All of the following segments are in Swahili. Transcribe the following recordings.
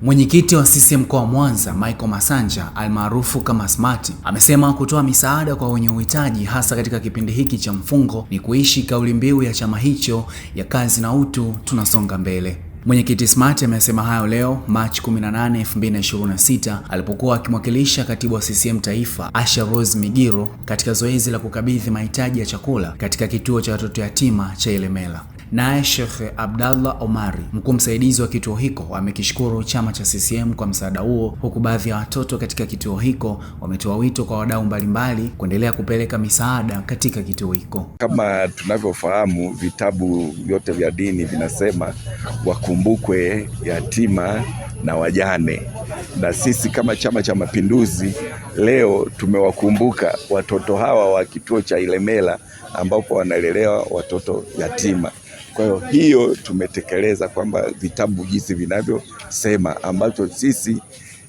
Mwenyekiti wa CCM mkoa wa Mwanza, Michael Masanja almaarufu kama Smart, amesema kutoa misaada kwa wenye uhitaji hasa katika kipindi hiki cha mfungo ni kuishi kauli mbiu ya chama hicho ya kazi na utu, tunasonga mbele. Mwenyekiti Smart amesema hayo leo Machi 18, 2026 alipokuwa akimwakilisha katibu wa CCM Taifa Asha Rose Migiro katika zoezi la kukabidhi mahitaji ya chakula katika kituo cha watoto yatima cha Ilemela. Naye Sheikh Abdallah Omari, mkuu msaidizi wa kituo hiko, amekishukuru chama cha CCM kwa msaada huo, huku baadhi ya watoto katika kituo hiko wametoa wito kwa wadau mbalimbali kuendelea kupeleka misaada katika kituo hiko. Kama tunavyofahamu, vitabu vyote vya dini vinasema wakumbukwe yatima na wajane, na sisi kama Chama cha Mapinduzi leo tumewakumbuka watoto hawa wa kituo cha Ilemela ambapo wanalelewa watoto yatima. Kwa hiyo tumetekeleza kwamba vitabu jinsi vinavyosema, ambacho sisi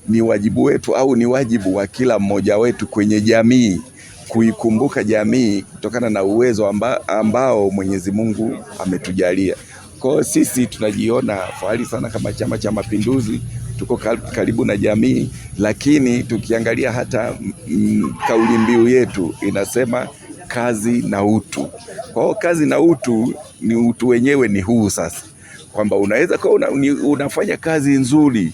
ni wajibu wetu au ni wajibu wa kila mmoja wetu kwenye jamii kuikumbuka jamii kutokana na uwezo ambao Mwenyezi Mungu ametujalia. Kwa hiyo sisi tunajiona fahari sana kama Chama cha Mapinduzi, tuko karibu na jamii, lakini tukiangalia hata kauli mbiu yetu inasema kazi na utu. Kwa hiyo kazi na utu, ni utu wenyewe ni huu sasa, kwamba unaweza kuwa unafanya kazi nzuri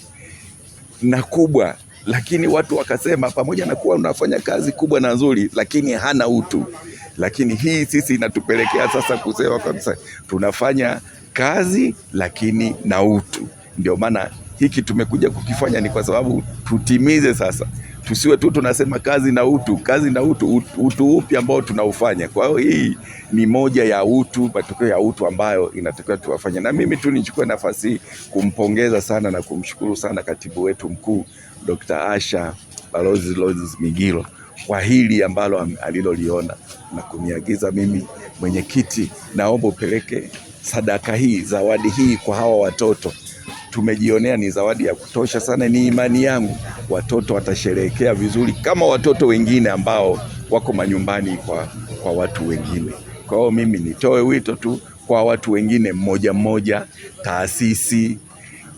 na kubwa, lakini watu wakasema pamoja na kuwa unafanya kazi kubwa na nzuri lakini hana utu. Lakini hii sisi inatupelekea sasa kusema kabisa tunafanya kazi lakini na utu. Ndio maana hiki tumekuja kukifanya, ni kwa sababu tutimize sasa, tusiwe tu tunasema kazi na utu, utu upi ambao tunaufanya. Kwa hiyo hii ni moja ya utu, matokeo ya utu ambayo inatakiwa tuwafanye. Na mimi tu nichukue nafasi hii kumpongeza sana na kumshukuru sana katibu wetu mkuu Dr. Asha Rose Migiro kwa hili ambalo aliloliona na kuniagiza mimi, mwenyekiti, naomba upeleke sadaka hii, zawadi hii kwa hawa watoto. Tumejionea ni zawadi ya kutosha sana. Ni imani yangu watoto watasherehekea vizuri kama watoto wengine ambao wako manyumbani kwa watu wengine. Kwa hiyo mimi nitoe wito tu kwa watu wengine mmoja mmoja, taasisi,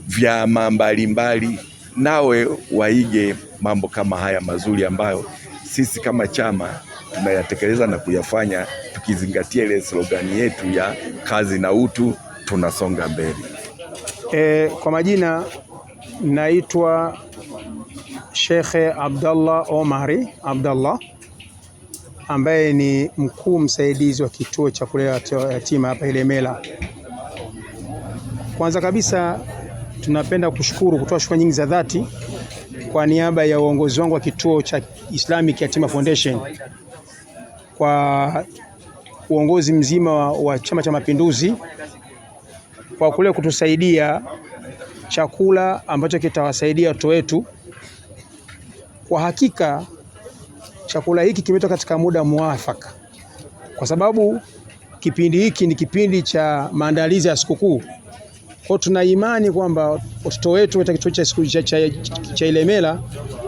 vyama mbalimbali, nawe waige mambo kama haya mazuri ambayo sisi kama chama tunayatekeleza na kuyafanya, tukizingatia ile slogani yetu ya kazi na utu, tunasonga mbele. Kwa majina naitwa Sheikh Abdallah Omari Abdallah, ambaye ni mkuu msaidizi wa kituo cha kulea yatima hapa Ilemela. Kwanza kabisa tunapenda kutoa shukrani nyingi za dhati kwa niaba ya uongozi wangu wa kituo cha Islamic Yatima Foundation, kwa uongozi mzima wa Chama cha Mapinduzi, kwa kule kutusaidia chakula ambacho kitawasaidia watoto wetu. Kwa hakika chakula hiki kimetoka katika muda muafaka, kwa sababu kipindi hiki ni kipindi cha maandalizi ya sikukuu. Kwa tuna imani kwamba watoto wetu katika kituo cha Ilemela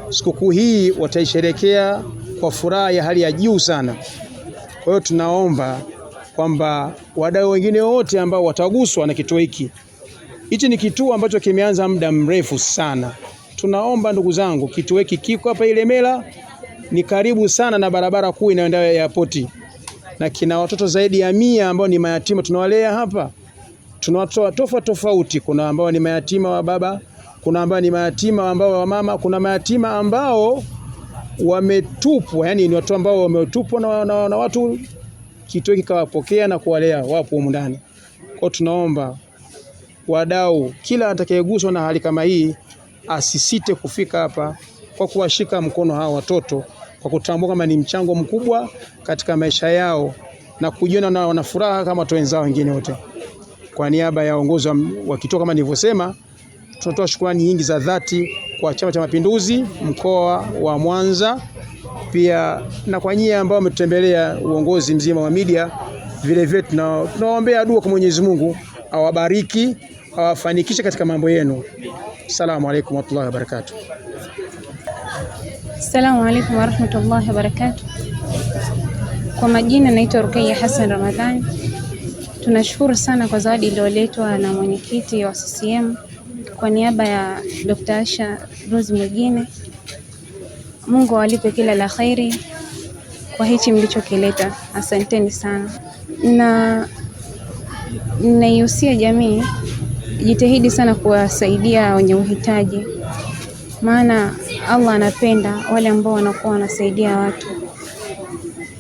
sikukuu hii wataisherehekea kwa furaha ya hali ya juu sana. Kwa hiyo tunaomba kwamba wadau wengine wote ambao wataguswa na kituo hiki, hichi ni kituo ambacho kimeanza muda mrefu sana. Tunaomba ndugu zangu, kituo hiki kiko hapa Ilemela, ni karibu sana na barabara kuu inayoenda airport, na kina watoto zaidi ya 100 ambao ni mayatima tunawalea hapa. Tunatoa tofauti, kuna ambao ni mayatima wa baba, kuna ambao ni mayatima ambao wa mama, kuna mayatima ambao wametupwa, yani ni watu ambao wametupwa na watu, kituo kikawapokea na kuwalea, wapo humu ndani. Kwa tunaomba wadau, kila atakayeguswa na hali kama hii asisite kufika hapa kwa kuwashika mkono hawa watoto, kwa kutambua kama ni mchango mkubwa katika maisha yao na kujiona na wana furaha kama watu wenzao wengine wote. Kwa niaba ya uongozi wa kituo, kama nilivyosema, tunatoa shukrani nyingi za dhati kwa Chama cha Mapinduzi mkoa wa Mwanza, pia na kwa nyinyi ambao mmetembelea uongozi mzima wa media. Vile vile tunawaombea dua kwa Mwenyezi Mungu awabariki, awafanikishe katika mambo yenu. Assalamu alaykum wa rahmatullahi wa barakatuh. Assalamu alaykum wa rahmatullahi wa barakatuh. Kwa majina naitwa Ruqayya Hassan Ramadhani. Tunashukuru sana kwa zawadi iliyoletwa na mwenyekiti wa CCM kwa niaba ya Dr. Asha Rose Mwigine, Mungu awalipe kila la kheri kwa hichi mlichokileta. Asanteni sana. Na naihusia jamii jitahidi sana kuwasaidia wenye uhitaji, maana Allah anapenda wale ambao wanakuwa wanasaidia watu,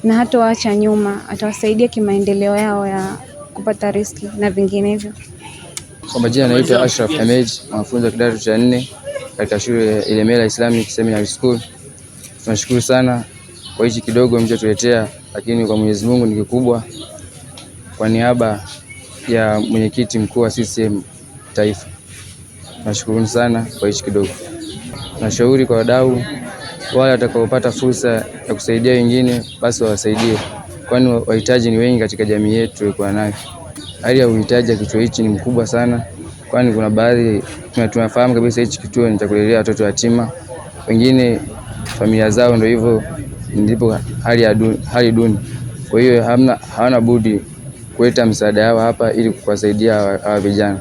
na hata waacha nyuma, atawasaidia kimaendeleo yao ya kupata riziki na vinginevyo. Kwa majina naitwa Ashraf Hamed, mwanafunzi wa kidato cha 4 katika shule ya Ilemela Islamic Seminary School. Tunashukuru sana kwa hichi kidogo mlichotuletea, lakini kwa Mwenyezi Mungu ni kikubwa. Kwa niaba ya mwenyekiti mkuu wa CCM Taifa, tunashukuru sana kwa hichi kidogo. Nashauri kwa wadau wale watakaopata fursa ya kusaidia wengine, basi wawasaidie, kwani wahitaji ni wengi katika jamii yetu tulikuwa nayo. Hali ya uhitaji ya kituo hichi ni mkubwa sana, kwani kuna baadhi tunafahamu kabisa hichi kituo ni cha kulelea watoto yatima, wengine familia zao ndio hivyo, ndipo hali duni. Kwa hiyo hawana budi kuleta msaada wao hapa ili kuwasaidia hawa vijana.